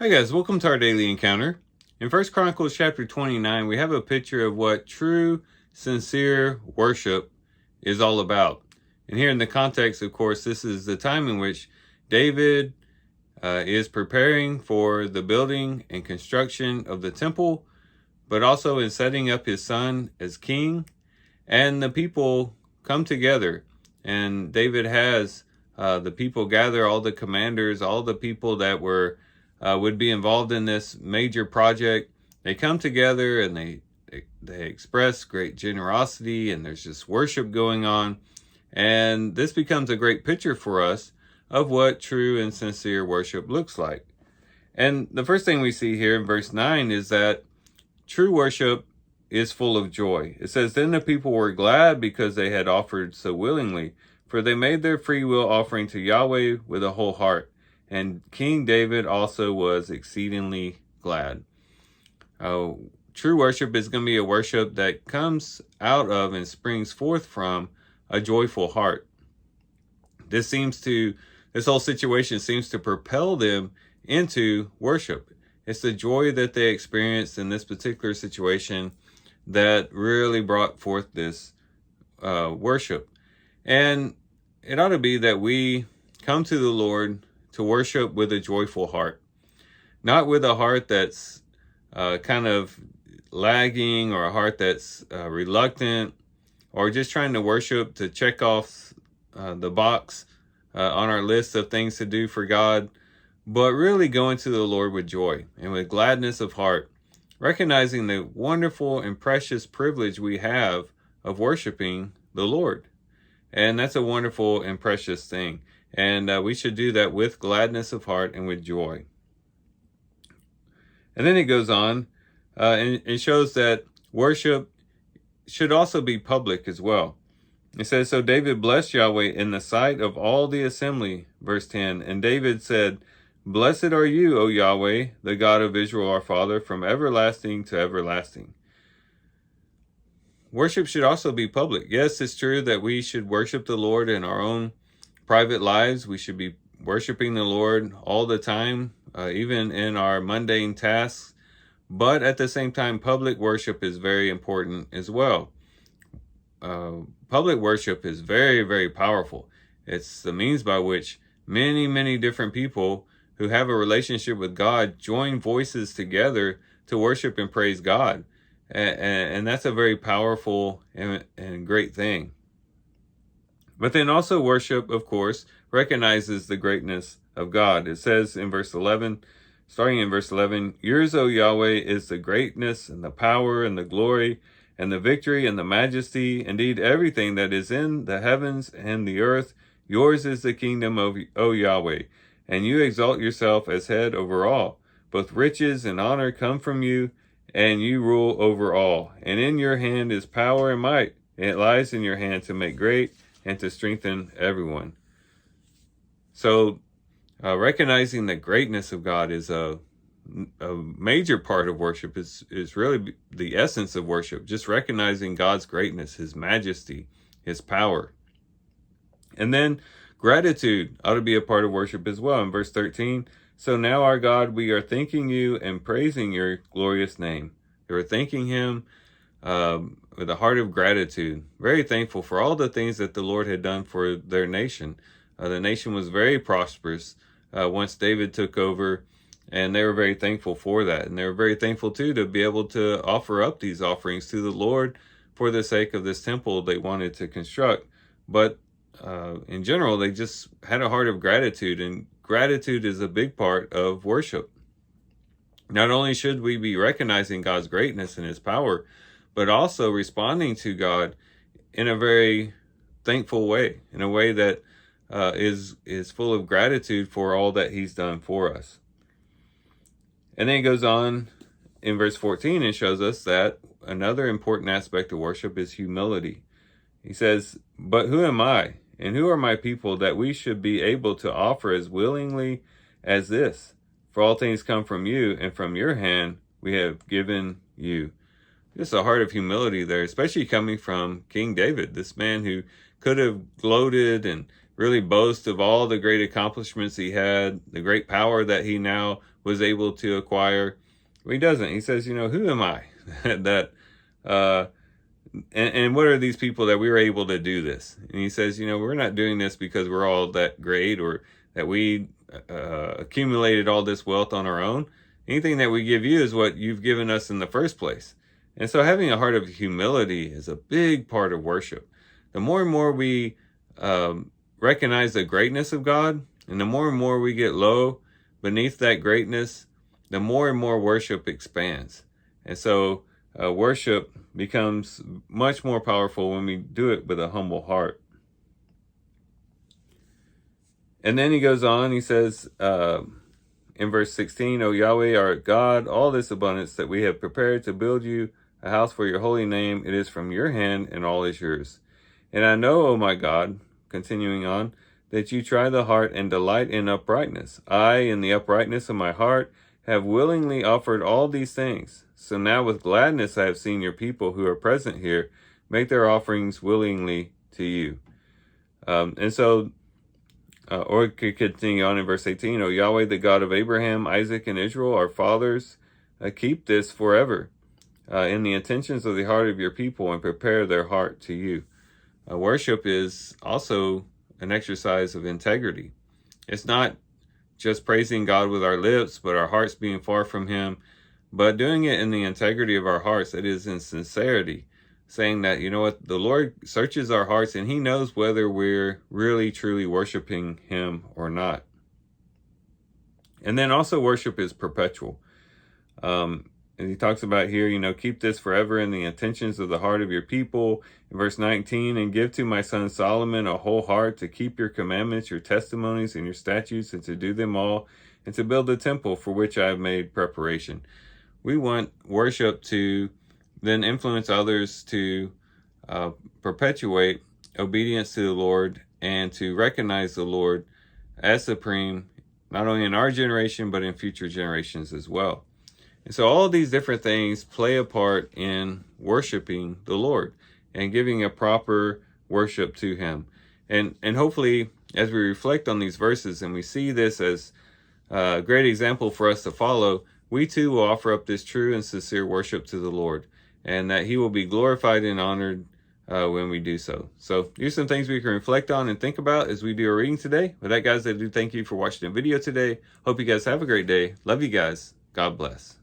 Hi guys, welcome to our daily encounter. In First Chronicles chapter 29, we have a picture of what true, sincere worship is all about. And here in the context, of course, this is the time in which David is preparing for the building and construction of the temple, but also in setting up his son as king. And the people come together, and David has the people gather, all the commanders, all the people that would be involved in this major project. They come together and they express great generosity, and there's just worship going on. And this becomes a great picture for us of what true and sincere worship looks like. And the first thing we see here in verse 9 is that true worship is full of joy. It says, "Then the people were glad because they had offered so willingly, for they made their free will offering to Yahweh with a whole heart. And King David also was exceedingly glad." True worship is going to be a worship that comes out of and springs forth from a joyful heart. This whole situation seems to propel them into worship. It's the joy that they experienced in this particular situation that really brought forth this worship. And it ought to be that we come to the Lord to worship with a joyful heart, not with a heart that's kind of lagging, or a heart that's reluctant, or just trying to worship to check off the box on our list of things to do for God, but really going to the Lord with joy and with gladness of heart, recognizing the wonderful and precious privilege we have of worshiping the Lord. And that's a wonderful and precious thing. And we should do that with gladness of heart and with joy. And then it goes on and shows that worship should also be public as well. It says, "So David blessed Yahweh in the sight of all the assembly," verse 10. "And David said, Blessed are you, O Yahweh, the God of Israel our Father, from everlasting to everlasting." Worship should also be public. Yes, it's true that we should worship the Lord in our own private lives. We should be worshiping the Lord all the time, even in our mundane tasks. But at the same time, public worship is very important as well. Public worship is very, very powerful. It's the means by which many, many different people who have a relationship with God join voices together to worship and praise God. And that's a very powerful and great thing. But then also worship, of course, recognizes the greatness of God. It says in verse 11, starting in verse 11, "Yours, O Yahweh, is the greatness and the power and the glory and the victory and the majesty, indeed everything that is in the heavens and the earth. Yours is the kingdom, O Yahweh, and you exalt yourself as head over all. Both riches and honor come from you, and you rule over all. And in your hand is power and might, and it lies in your hand to make great and to strengthen everyone." So recognizing the greatness of God is a major part of worship, is really the essence of worship, just recognizing God's greatness, his majesty, his power. And then gratitude ought to be a part of worship as well. In verse 13, "So now, our God, we are thanking you and praising your glorious name." They were thanking him with a heart of gratitude, very thankful for all the things that the Lord had done for their nation. The nation was very prosperous once David took over, and they were very thankful for that. And they were very thankful too to be able to offer up these offerings to the Lord for the sake of this temple they wanted to construct. But in general, they just had a heart of gratitude, and gratitude is a big part of worship. Not only should we be recognizing God's greatness and his power, but also responding to God in a very thankful way, in a way that is full of gratitude for all that he's done for us. And then it goes on in verse 14 and shows us that another important aspect of worship is humility. He says, "But who am I, and who are my people, that we should be able to offer as willingly as this? For all things come from you, and from your hand we have given you." Just a heart of humility there, especially coming from King David, this man who could have gloated and really boast of all the great accomplishments he had, the great power that he now was able to acquire. Well, he doesn't. He says, who am I that, uh, and what are these people that we were able to do this? And he says, we're not doing this because we're all that great or that we accumulated all this wealth on our own. Anything that we give you is what you've given us in the first place. And so having a heart of humility is a big part of worship. The more and more we recognize the greatness of God, and the more and more we get low beneath that greatness, the more and more worship expands. And so worship becomes much more powerful when we do it with a humble heart. And then he goes on, he says in verse 16, O Yahweh, our God, all this abundance that we have prepared to build you a house for your holy name, it is from your hand, and all is yours. And I know, O my God, continuing on, that you try the heart and delight in uprightness. I, in the uprightness of my heart, have willingly offered all these things. So now with gladness I have seen your people who are present here make their offerings willingly to you. Or it could continue on in verse 18, O Yahweh, the God of Abraham, Isaac, and Israel, our fathers, keep this forever in the intentions of the heart of your people, and prepare their heart to you. Worship is also an exercise of integrity. It's not just praising God with our lips, but our hearts being far from him, but doing it in the integrity of our hearts. It is in sincerity, saying that, the Lord searches our hearts and he knows whether we're really, truly worshiping him or not. And then also worship is perpetual. And he talks about here, keep this forever in the intentions of the heart of your people. In verse 19, and give to my son Solomon a whole heart to keep your commandments, your testimonies, and your statutes, and to do them all, and to build the temple for which I have made preparation. We want worship to then influence others to perpetuate obedience to the Lord and to recognize the Lord as supreme, not only in our generation, but in future generations as well. And so all of these different things play a part in worshiping the Lord and giving a proper worship to him. And hopefully, as we reflect on these verses and we see this as a great example for us to follow, we too will offer up this true and sincere worship to the Lord, and that he will be glorified and honored when we do so. So here's some things we can reflect on and think about as we do our reading today. With that, guys, I do thank you for watching the video today. Hope you guys have a great day. Love you guys. God bless.